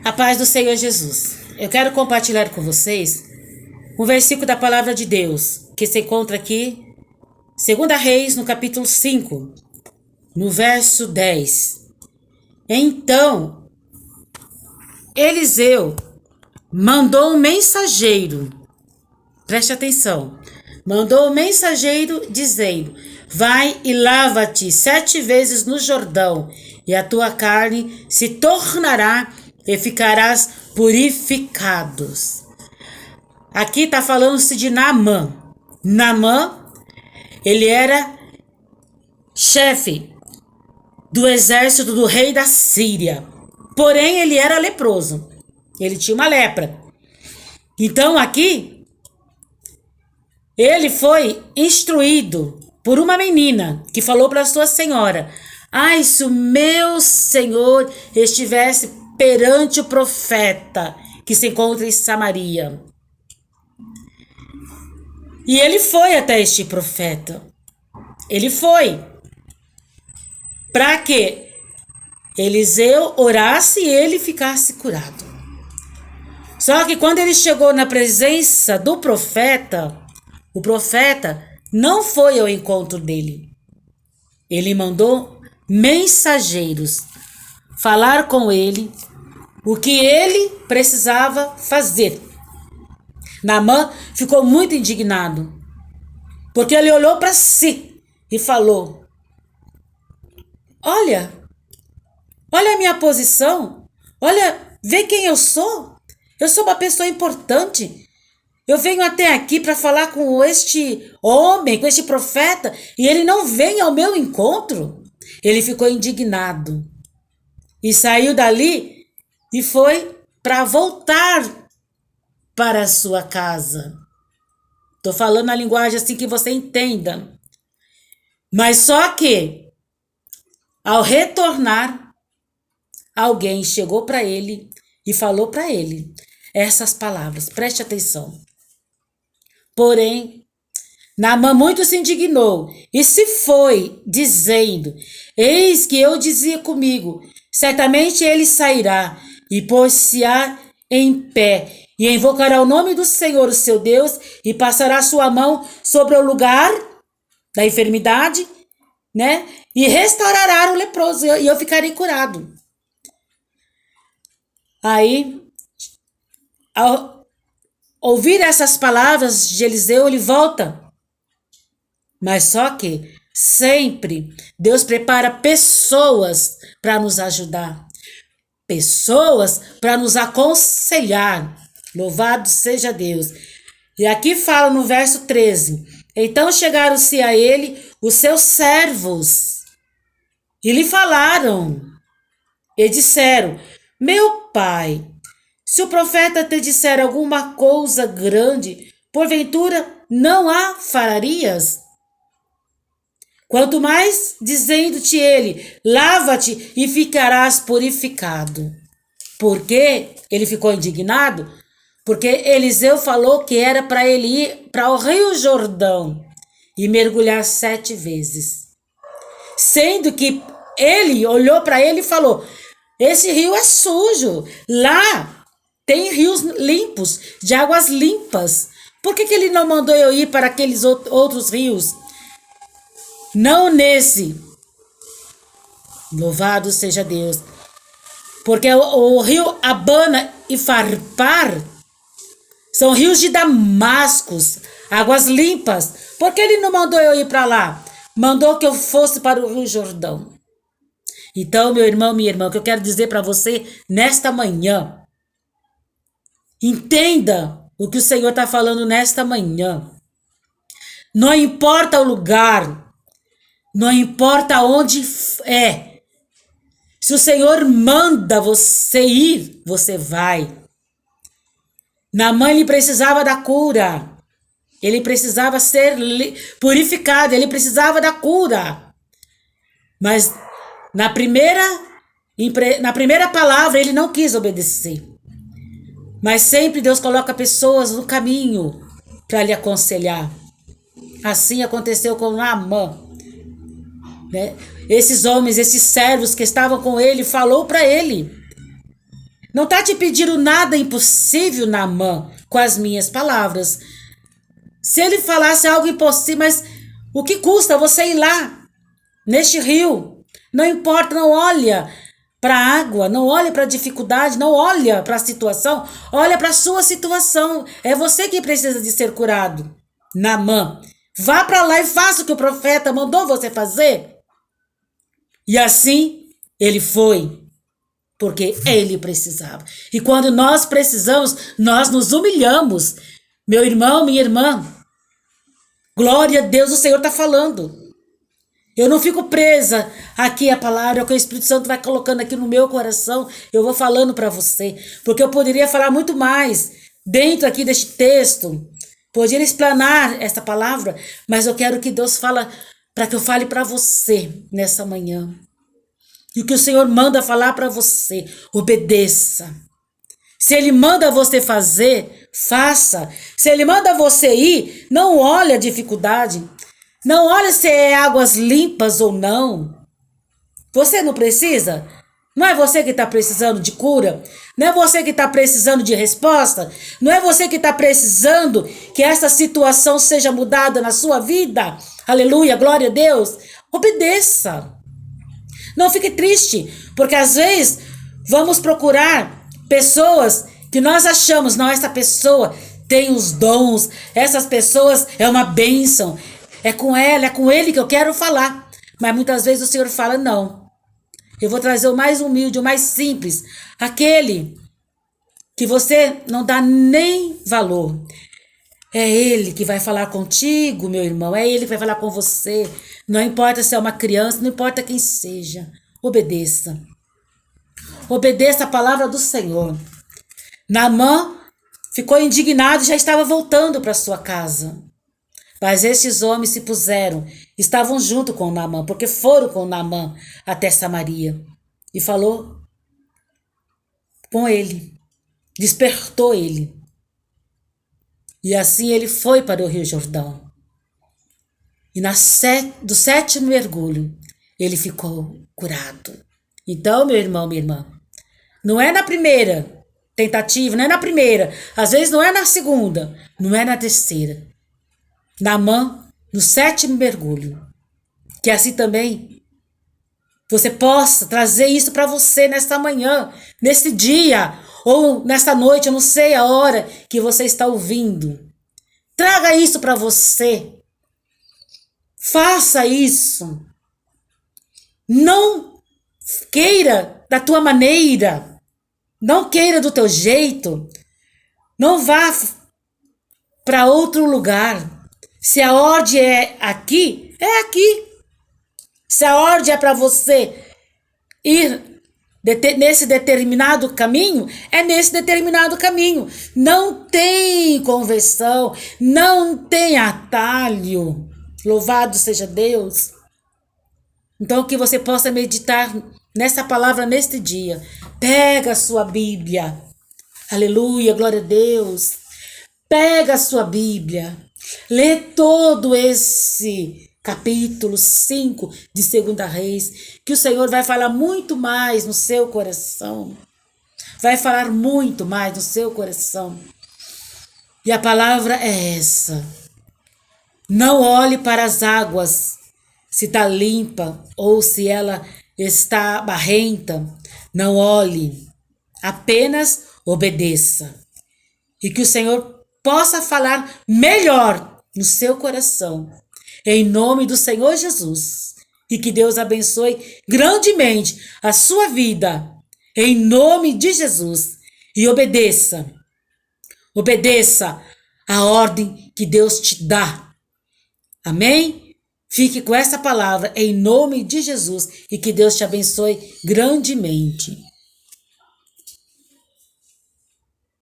A paz do Senhor Jesus. Eu quero compartilhar com vocês um versículo da palavra de Deus que se encontra aqui, 2 Reis, no capítulo 5, no verso 10. Então, Eliseu mandou um mensageiro, preste atenção, mandou um mensageiro dizendo: vai e lava-te 7 vezes no Jordão, e a tua carne se tornará e ficarás purificados. Aqui está falando-se de Naamã. Naamã, ele era chefe do exército do rei da Síria. Porém, ele era leproso. Ele tinha uma lepra. Então, aqui, ele foi instruído por uma menina que falou para sua senhora: ai, se o meu senhor estivesse perante o profeta que se encontra em Samaria. E ele foi até este profeta. Ele foi para que Eliseu orasse e ele ficasse curado. Só que quando ele chegou na presença do profeta, o profeta não foi ao encontro dele. Ele mandou mensageiros falar com ele o que ele precisava fazer. Naamã ficou muito indignado, porque ele olhou para si e falou: olha a minha posição, vê quem eu sou uma pessoa importante. Eu venho até aqui para falar com este homem, com este profeta, e ele não vem ao meu encontro. Ele ficou indignado e saiu dali e foi para voltar para a sua casa. Estou falando a linguagem assim que você entenda. Mas só que, ao retornar, alguém chegou para ele e falou para ele essas palavras. Preste atenção. Porém, Naamã muito se indignou e se foi, dizendo: eis que eu dizia comigo, certamente ele sairá e pôr-se-á em pé e invocará o nome do Senhor, o seu Deus, e passará sua mão sobre o lugar da enfermidade, né? E restaurará o leproso e eu ficarei curado. Aí, ao ouvir essas palavras de Eliseu, ele volta. Mas só que sempre Deus prepara pessoas para nos ajudar, pessoas para nos aconselhar. Louvado seja Deus. E aqui fala no verso 13: então chegaram-se a ele os seus servos e lhe falaram e disseram: meu pai, se o profeta te disser alguma coisa grande, porventura não a fararias? Quanto mais dizendo-te ele: lava-te e ficarás purificado. Por que ele ficou indignado? Porque Eliseu falou que era para ele ir para o Rio Jordão e mergulhar 7 vezes. Sendo que ele olhou para ele e falou: esse rio é sujo. Lá tem rios limpos, de águas limpas. Por que ele não mandou eu ir para aqueles outros rios? Não nesse. Louvado seja Deus. Porque o rio Abana e Farpar são rios de Damascus, águas limpas. Por que ele não mandou eu ir para lá? Mandou que eu fosse para o Rio Jordão. Então, meu irmão, minha irmã, o que eu quero dizer para você nesta manhã: entenda o que o Senhor está falando nesta manhã. Não importa o lugar, não importa onde é. Se o Senhor manda você ir, você vai. Naamã, ele precisava da cura. Ele precisava ser purificado. Ele precisava da cura. Mas na primeira palavra ele não quis obedecer. Mas sempre Deus coloca pessoas no caminho para lhe aconselhar. Assim aconteceu com Naamã, né? Esses homens, esses servos que estavam com ele, falou para ele: Não está te pedindo nada impossível, Naamã, com as minhas palavras. Se ele falasse algo impossível, mas o que custa você ir lá, neste rio? Não importa, não olha para a água, não olha para a dificuldade, não olha para a situação, olha para a sua situação. É você que precisa de ser curado. Naamã, vá para lá e faça o que o profeta mandou você fazer. E assim ele foi, porque ele precisava. E quando nós precisamos, nós nos humilhamos. Meu irmão, minha irmã, glória a Deus, o Senhor está falando. Eu não fico presa aqui a palavra, é o que o Espírito Santo vai colocando aqui no meu coração, eu vou falando para você, porque eu poderia falar muito mais dentro aqui deste texto, poderia explanar essa palavra, mas eu quero que Deus fala, para que eu fale para você nessa manhã. E o que o Senhor manda falar para você, obedeça. Se Ele manda você fazer, faça. Se Ele manda você ir, não olhe a dificuldade. Não olhe se é águas limpas ou não. Você não precisa? Não é você que está precisando de cura? Não é você que está precisando de resposta? Não é você que está precisando que essa situação seja mudada na sua vida? Aleluia, glória a Deus. Obedeça. Não fique triste, porque às vezes vamos procurar pessoas que nós achamos, não, essa pessoa tem os dons, essas pessoas é uma bênção, é com ela, é com ele que eu quero falar. Mas muitas vezes o Senhor fala, não, eu vou trazer o mais humilde, o mais simples, aquele que você não dá nem valor. É Ele que vai falar contigo, meu irmão, é Ele que vai falar com você. Não importa se é uma criança, não importa quem seja, obedeça. Obedeça a palavra do Senhor. Naamã ficou indignado e já estava voltando para sua casa. Mas estes homens se puseram, estavam junto com Naamã, porque foram com Naamã até Samaria. E falou com ele, despertou ele. E assim ele foi para o Rio Jordão. E do sétimo mergulho, ele ficou curado. Então, meu irmão, minha irmã, não é na primeira tentativa, não é na primeira, às vezes não é na segunda, não é na terceira. Naamã, no sétimo mergulho. Que assim também você possa trazer isso para você nesta manhã, nesse dia, ou nesta noite, eu não sei a hora que você está ouvindo. Traga isso para você. Faça isso. Não queira da tua maneira. Não queira do teu jeito. Não vá para outro lugar. Se a ordem é aqui, é aqui. Se a ordem é para você ir nesse determinado caminho, é nesse determinado caminho. Não tem conversão, não tem atalho. Louvado seja Deus. Então que você possa meditar nessa palavra neste dia. Pega a sua Bíblia. Aleluia, glória a Deus. Pega a sua Bíblia. Lê todo esse capítulo 5 de 2 Reis, que o Senhor vai falar muito mais no seu coração. Vai falar muito mais no seu coração. E a palavra é essa. Não olhe para as águas, se está limpa ou se ela está barrenta. Não olhe, apenas obedeça. E que o Senhor possa falar melhor no seu coração. Em nome do Senhor Jesus. E que Deus abençoe grandemente a sua vida. Em nome de Jesus. E obedeça. Obedeça a ordem que Deus te dá. Amém? Fique com essa palavra em nome de Jesus. E que Deus te abençoe grandemente.